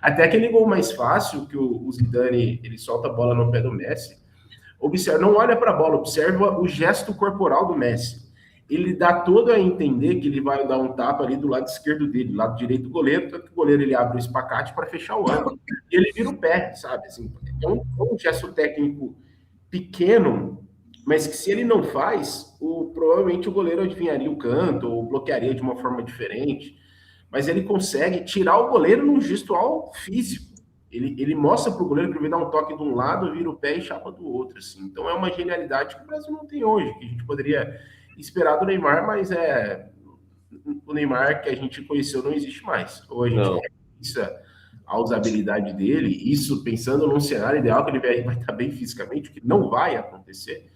Até aquele gol mais fácil, que o Zidane ele solta a bola no pé do Messi. Observa, não olha para a bola, observa o gesto corporal do Messi. Ele dá todo a entender que ele vai dar um tapa ali do lado esquerdo dele, lado direito do goleiro, tanto que o goleiro ele abre o espacate para fechar o ângulo. E ele vira o pé, sabe? Assim, é um gesto técnico pequeno, mas que se ele não faz, provavelmente o goleiro adivinharia o canto ou bloquearia de uma forma diferente. Mas ele consegue tirar o goleiro num gestual físico. Ele mostra para o goleiro que ele vai dar um toque de um lado, vira o pé e chapa do outro. Assim. Então é uma genialidade que o Brasil não tem hoje, que a gente poderia esperar do Neymar, mas o Neymar que a gente conheceu não existe mais. Ou a gente repensa a usabilidade dele, isso pensando num cenário ideal que ele vai estar bem fisicamente, o que não vai acontecer.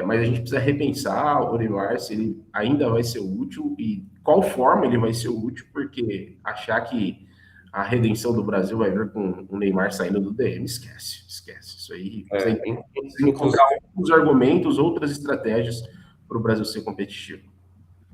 Mas a gente precisa repensar o Neymar, se ele ainda vai ser útil e qual forma ele vai ser útil, porque achar que a redenção do Brasil vai vir com o Neymar saindo do DM, esquece. Isso aí. Precisa encontrar outros argumentos, outras estratégias para o Brasil ser competitivo.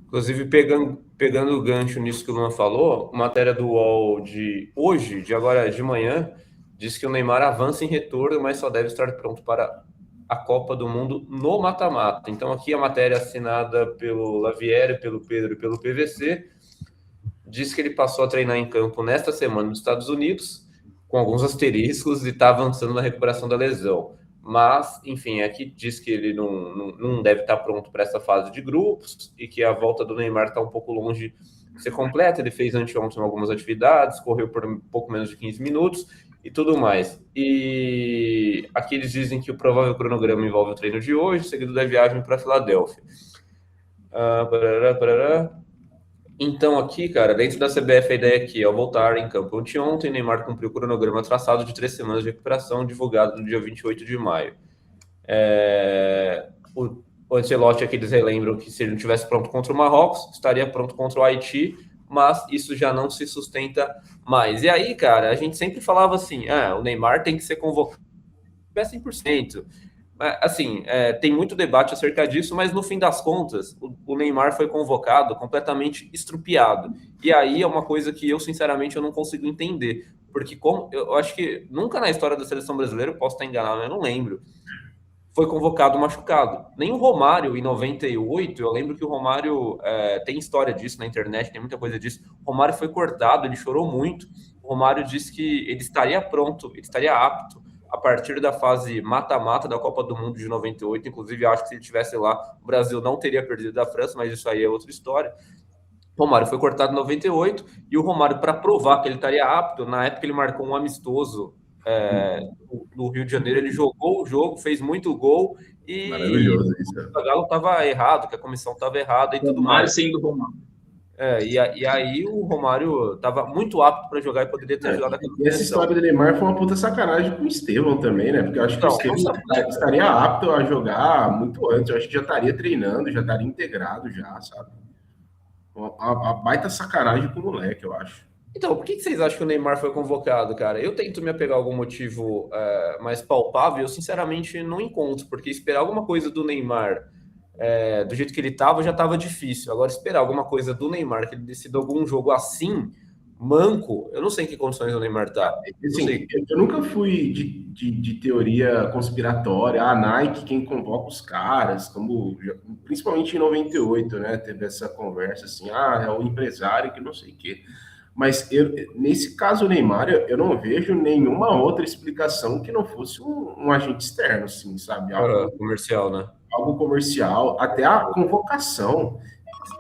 Inclusive, pegando o gancho nisso que o Luan falou, matéria do UOL de hoje, de agora de manhã, diz que o Neymar avança em retorno, mas só deve estar pronto para a Copa do Mundo no mata-mata. Então, aqui a matéria assinada pelo Lavieri, pelo Pedro e pelo PVC, diz que ele passou a treinar em campo nesta semana nos Estados Unidos, com alguns asteriscos, e está avançando na recuperação da lesão. Mas, enfim, aqui diz que ele não deve estar pronto para essa fase de grupos e que a volta do Neymar está um pouco longe de ser completa. Ele fez anteontem algumas atividades, correu por um pouco menos de 15 minutos e tudo mais. E aqui eles dizem que o provável cronograma envolve o treino de hoje, seguido da viagem para Filadélfia. Então, aqui, cara, dentro da CBF, a ideia aqui é ao voltar em campo anteontem, Neymar cumpriu o cronograma traçado de 3 semanas de recuperação, divulgado no dia 28 de maio. O Ancelotti aqui, eles relembram que se ele não tivesse pronto contra o Marrocos, estaria pronto contra o Haiti, mas isso já não se sustenta mais. E aí, cara, a gente sempre falava assim, o Neymar tem que ser convocado 100%. Assim, tem muito debate acerca disso, mas no fim das contas, o Neymar foi convocado completamente estrupiado. E aí é uma coisa que eu, sinceramente, eu não consigo entender. Porque eu acho que nunca na história da seleção brasileira, eu posso estar enganado, eu não lembro, foi convocado machucado. Nem o Romário, em 98, eu lembro que o Romário tem história disso na internet, tem muita coisa disso. O Romário foi cortado, ele chorou muito. O Romário disse que ele estaria pronto, ele estaria apto a partir da fase mata-mata da Copa do Mundo de 98. Inclusive, acho que se ele estivesse lá, o Brasil não teria perdido da França, mas isso aí é outra história. O Romário foi cortado em 98 e o Romário, para provar que ele estaria apto, na época ele marcou um amistoso no Rio de Janeiro, ele jogou o jogo, fez muito gol e maravilhoso isso. O Galo estava errado, que a comissão estava errada e tudo mais. Sendo Romário. E aí o Romário estava muito apto para jogar e poderia ter ajudado aquela E essa história do Neymar foi uma puta sacanagem com o Estevão também, né? Porque eu acho que o Estevão estaria apto a jogar muito antes. Eu acho que já estaria treinando, já estaria integrado já, sabe? Uma baita sacanagem com o moleque, eu acho. Então, por que vocês acham que o Neymar foi convocado, cara? Eu tento me apegar a algum motivo mais palpável, eu sinceramente não encontro, porque esperar alguma coisa do Neymar do jeito que ele estava já estava difícil. Agora, esperar alguma coisa do Neymar, que ele decida algum jogo assim, manco, eu não sei em que condições o Neymar tá. Assim, eu nunca fui de teoria conspiratória, a Nike quem convoca os caras, como principalmente em 98, né? Teve essa conversa assim, é o empresário que não sei o quê. Mas nesse caso, o Neymar, eu não vejo nenhuma outra explicação que não fosse um agente externo, assim, sabe? Algo comercial, né? Algo comercial, até a convocação.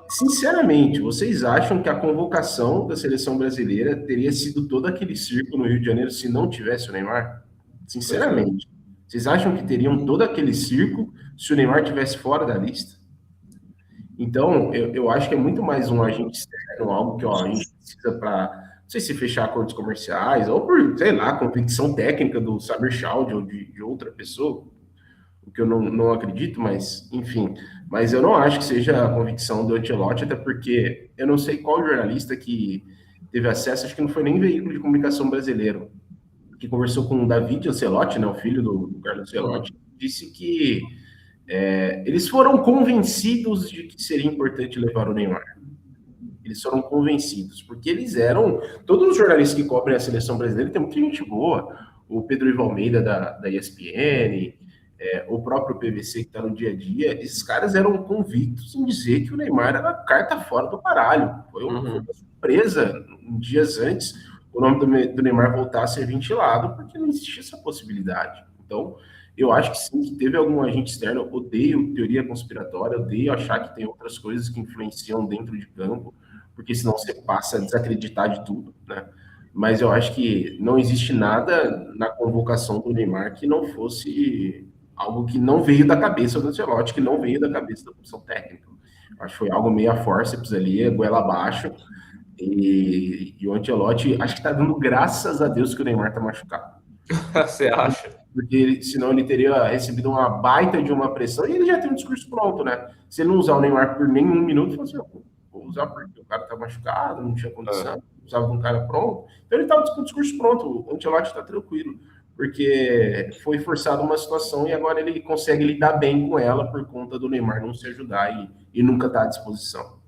Sinceramente, vocês acham que a convocação da seleção brasileira teria sido todo aquele circo no Rio de Janeiro se não tivesse o Neymar? Sinceramente. Vocês acham que teriam todo aquele circo se o Neymar tivesse fora da lista? Então, eu acho que é muito mais um agente externo, algo que a gente precisa para, não sei se fechar acordos comerciais, ou por, sei lá, convicção técnica do Samir Chowdhury ou de outra pessoa, o que eu não acredito, mas, enfim. Mas eu não acho que seja a convicção do Ancelotti, até porque eu não sei qual jornalista que teve acesso, acho que não foi nem veículo de comunicação brasileiro, que conversou com o David Ancelotti, né, o filho do Carlos Ancelotti, disse que eles foram convencidos de que seria importante levar o Neymar. Eles foram convencidos, porque eles eram... Todos os jornalistas que cobrem a seleção brasileira, tem muita gente boa. O Pedro Ivo Almeida, da ESPN, o próprio PVC, que está no dia a dia, esses caras eram convictos em dizer que o Neymar era carta fora do baralho. Foi uma surpresa, dias antes, o nome do Neymar voltar a ser ventilado, porque não existia essa possibilidade. Então, eu acho que sim, que teve algum agente externo. Eu odeio teoria conspiratória, odeio achar que tem outras coisas que influenciam dentro de campo, porque senão você passa a desacreditar de tudo, né? Mas eu acho que não existe nada na convocação do Neymar que não fosse algo que não veio da cabeça do Ancelotti, que não veio da cabeça da comissão técnica. Eu acho que foi algo meio a forceps ali, goela abaixo, e o Ancelotti acho que está dando graças a Deus que o Neymar está machucado. Você acha? Porque senão ele teria recebido uma baita de uma pressão, e ele já tem um discurso pronto, né? Se ele não usar o Neymar por nenhum minuto, ele fala assim, vou usar porque o cara tá machucado, não tinha condição, usava um cara pronto. Então ele tava com o discurso pronto, o Ancelotti tá tranquilo, porque foi forçado uma situação e agora ele consegue lidar bem com ela por conta do Neymar não se ajudar e nunca tá à disposição.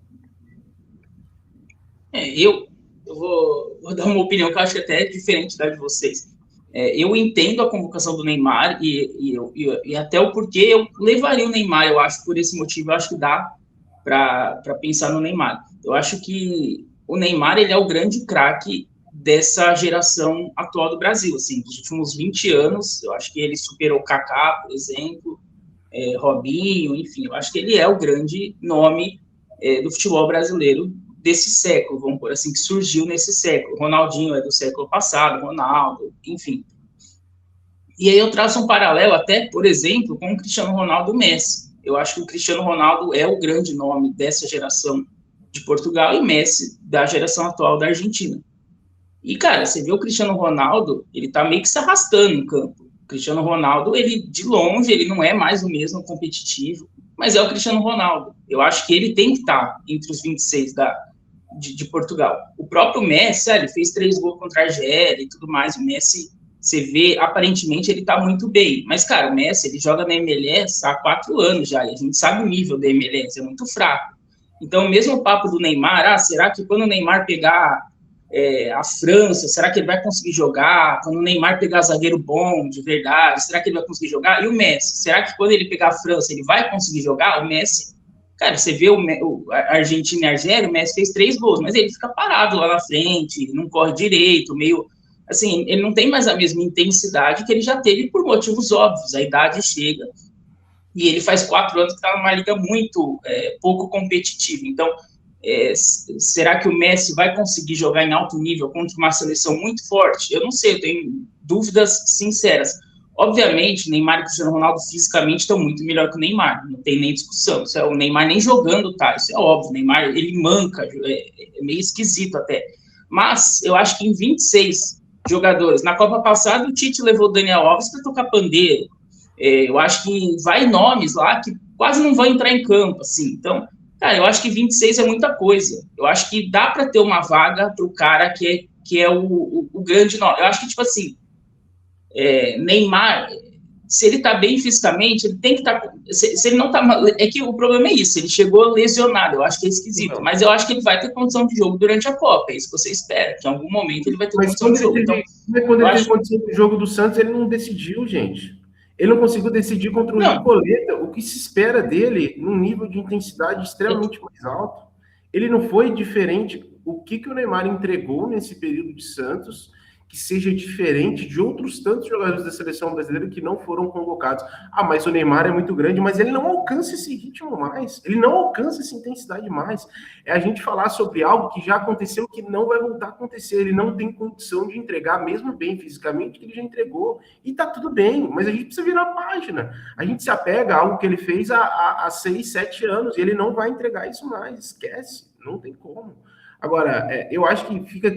Eu vou dar uma opinião que eu acho que até é diferente da de vocês. Eu entendo a convocação do Neymar e até o porquê eu levaria o Neymar, eu acho, por esse motivo, eu acho que dá para pensar no Neymar. Eu acho que o Neymar, ele é o grande craque dessa geração atual do Brasil, assim, dos últimos 20 anos, eu acho que ele superou o Kaká, por exemplo, Robinho, enfim, eu acho que ele é o grande nome do futebol brasileiro desse século, vamos por assim, que surgiu nesse século. Ronaldinho é do século passado, Ronaldo, enfim. E aí eu traço um paralelo até, por exemplo, com o Cristiano Ronaldo e o Messi. Eu acho que o Cristiano Ronaldo é o grande nome dessa geração de Portugal e Messi da geração atual da Argentina. E, cara, você vê o Cristiano Ronaldo, ele tá meio que se arrastando em campo. O Cristiano Ronaldo, ele, de longe, ele não é mais o mesmo competitivo, mas é o Cristiano Ronaldo. Eu acho que ele tem que estar entre os 26 de Portugal. O próprio Messi, ele fez 3 gols contra a Argélia e tudo mais. O Messi, você vê, aparentemente ele tá muito bem. Mas, cara, o Messi, ele joga na MLS há 4 anos já, e a gente sabe o nível da MLS, é muito fraco. Então, mesmo o papo do Neymar, será que quando o Neymar pegar a França, será que ele vai conseguir jogar? Quando o Neymar pegar zagueiro bom, de verdade, será que ele vai conseguir jogar? E o Messi, será que quando ele pegar a França, ele vai conseguir jogar? O Messi, cara, você vê a Argentina e a Argélia, o Messi fez 3 gols, mas ele fica parado lá na frente, não corre direito, meio... Assim, ele não tem mais a mesma intensidade que ele já teve por motivos óbvios, a idade chega, e ele faz 4 anos que está numa liga muito pouco competitiva. Então, será que o Messi vai conseguir jogar em alto nível contra uma seleção muito forte? Eu não sei, eu tenho dúvidas sinceras. Obviamente, Neymar e Cristiano Ronaldo fisicamente estão muito melhor que o Neymar, não tem nem discussão. Isso o Neymar nem jogando tá, isso é óbvio. O Neymar, ele manca, é meio esquisito até. Mas eu acho que em 26 jogadores, na Copa passada o Tite levou o Daniel Alves para tocar pandeiro. Eu acho que vai nomes lá que quase não vão entrar em campo, assim. Então, cara, eu acho que 26 é muita coisa. Eu acho que dá para ter uma vaga para o cara que é o grande nome. Eu acho que, tipo assim, Neymar, se ele tá bem fisicamente, ele tem que estar... Se ele não tá... É que o problema é isso, ele chegou lesionado, eu acho que é esquisito, mas eu acho que ele vai ter condição de jogo durante a Copa, é isso que você espera, que em algum momento ele vai ter condição de jogo. Então, quando ele teve condição de jogo do Santos, ele não decidiu, gente. Ele não conseguiu decidir contra o Nicoleta, o que se espera dele num nível de intensidade extremamente mais alto. Ele não foi diferente. O que o Neymar entregou nesse período de Santos que seja diferente de outros tantos jogadores da seleção brasileira que não foram convocados. Mas o Neymar é muito grande, mas ele não alcança esse ritmo mais, ele não alcança essa intensidade mais. É a gente falar sobre algo que já aconteceu, que não vai voltar a acontecer, ele não tem condição de entregar, mesmo bem fisicamente, que ele já entregou, e tá tudo bem, mas a gente precisa virar a página, a gente se apega a algo que ele fez há 6, 7 anos, e ele não vai entregar isso mais, esquece, não tem como. Agora, eu acho que fica...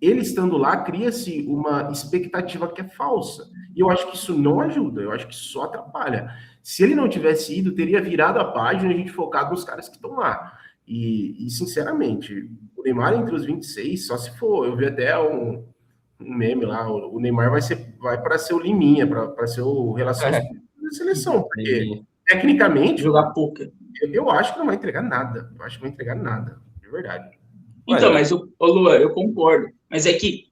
Ele estando lá, cria-se uma expectativa que é falsa. E eu acho que isso não ajuda, eu acho que só atrapalha. Se ele não tivesse ido, teria virado a página e a gente focado nos caras que estão lá. E sinceramente, o Neymar entre os 26, só se for, eu vi até um meme lá, o Neymar vai para ser o Liminha, para ser o relacionamento da seleção, porque tecnicamente... Jogar pouco. Eu acho que não vai entregar nada. Eu acho que vai entregar nada. É verdade. Então, mas, ô Luan, eu concordo. Mas é que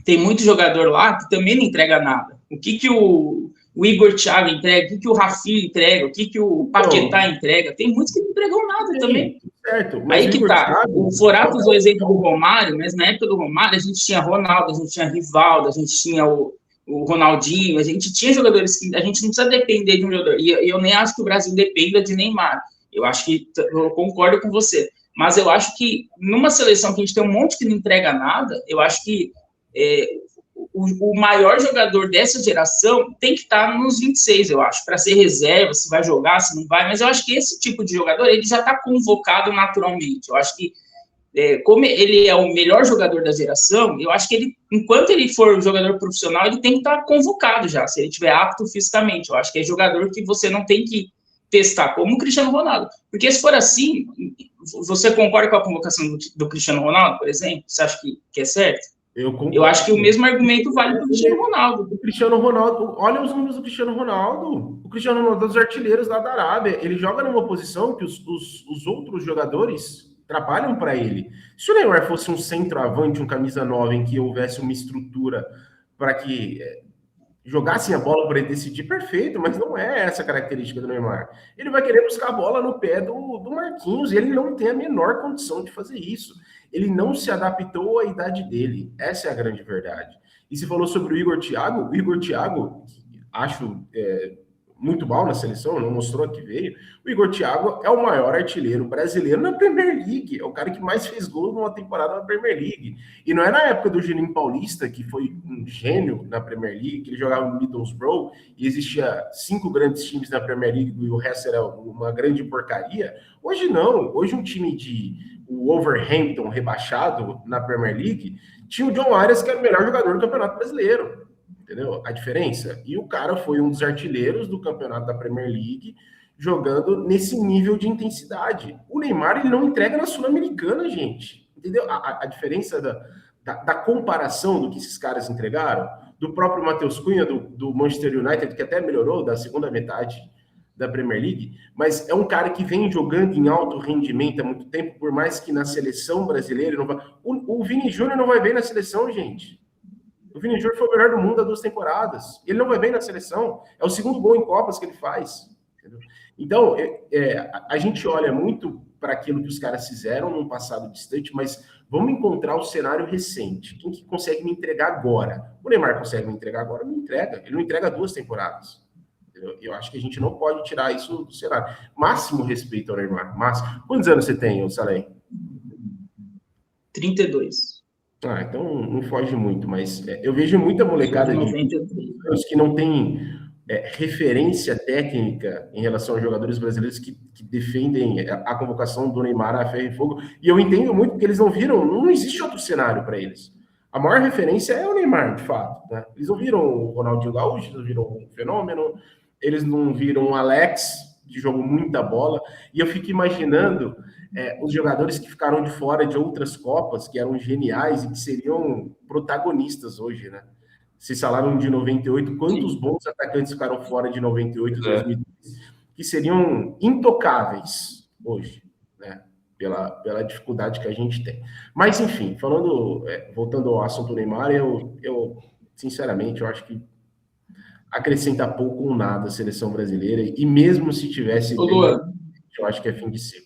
tem muito jogador lá que também não entrega nada. O que o Igor Thiago entrega? O que o Rafinha entrega? O que o Paquetá entrega? Tem muitos que não entregam nada também. Certo. Mas aí que tá. O Forato usou o exemplo do Romário, mas na época do Romário a gente tinha Ronaldo, a gente tinha Rivaldo, a gente tinha o Ronaldinho, a gente tinha jogadores que a gente não precisa depender de um jogador. E eu nem acho que o Brasil dependa de Neymar. Eu concordo com você. Mas eu acho que numa seleção que a gente tem um monte que não entrega nada, eu acho que o maior jogador dessa geração tem que estar nos 26, eu acho, para ser reserva, se vai jogar, se não vai, mas eu acho que esse tipo de jogador, ele já está convocado naturalmente. Eu acho que, como ele é o melhor jogador da geração, eu acho que ele, enquanto ele for um jogador profissional, ele tem que estar convocado já, se ele estiver apto fisicamente. Eu acho que é jogador que você não tem que testar, como o Cristiano Ronaldo. Porque se for assim, você concorda com a convocação do Cristiano Ronaldo, por exemplo? Você acha que é certo? Eu acho que o mesmo argumento vale para o Cristiano Ronaldo. O Cristiano Ronaldo, olha os números do Cristiano Ronaldo. O Cristiano Ronaldo é dos artilheiros lá da Arábia. Ele joga numa posição que os outros jogadores trabalham para ele. Se o Neymar fosse um centroavante, um camisa 9, em que houvesse uma estrutura para que jogassem a bola para ele decidir, perfeito, mas não é essa a característica do Neymar. Ele vai querer buscar a bola no pé do Marquinhos, e ele não tem a menor condição de fazer isso. Ele não se adaptou à idade dele. Essa é a grande verdade. E se falou sobre o Igor Thiago, acho muito mal na seleção, não mostrou que veio. O Igor Thiago é o maior artilheiro brasileiro na Premier League. É o cara que mais fez gols numa temporada na Premier League. E não é na época do Juninho Paulista, que foi um gênio na Premier League, que ele jogava no Middlesbrough e existia 5 grandes times na Premier League e o resto era uma grande porcaria. Hoje não. Hoje um time o Wolverhampton rebaixado na Premier League tinha o John Arias, que era o melhor jogador do Campeonato Brasileiro. Entendeu? A diferença? E o cara foi um dos artilheiros do campeonato da Premier League, jogando nesse nível de intensidade. O Neymar, ele não entrega na Sul-Americana, gente. Entendeu? A diferença da comparação do que esses caras entregaram, do próprio Matheus Cunha, do Manchester United, que até melhorou da segunda metade da Premier League, mas é um cara que vem jogando em alto rendimento há muito tempo, por mais que na seleção brasileira não vai... O Vini Júnior não vai bem na seleção, gente. O Vini Júnior foi o melhor do mundo há 2 temporadas. Ele não vai bem na seleção. É o segundo gol em Copas que ele faz. Entendeu? Então, a gente olha muito para aquilo que os caras fizeram num passado distante, mas vamos encontrar o cenário recente. Quem que consegue me entregar agora? O Neymar consegue me entregar agora? Não entrega. Ele não entrega 2 temporadas. Entendeu? Eu acho que a gente não pode tirar isso do cenário. Máximo respeito ao Neymar. Máximo. Quantos anos você tem, Salem? 32. Então não foge muito, mas eu vejo muita molecada de que não tem referência técnica em relação aos jogadores brasileiros que defendem a convocação do Neymar a ferro e fogo, e eu entendo muito porque eles não viram, não existe outro cenário para eles. A maior referência é o Neymar, de fato. Né? Eles não viram o Ronaldinho Gaúcho, eles não viram o Fenômeno, eles não viram o Alex, que jogou muita bola, e eu fico imaginando os jogadores que ficaram de fora de outras Copas, que eram geniais e que seriam protagonistas hoje, né? Vocês falaram de 98, quantos bons atacantes ficaram fora de 98 e 2010, que seriam intocáveis hoje, né? Pela dificuldade que a gente tem. Mas, enfim, voltando ao assunto do Neymar, eu sinceramente, eu acho que acrescenta pouco ou nada a seleção brasileira, e mesmo se tivesse, eu acho que é fim de ciclo.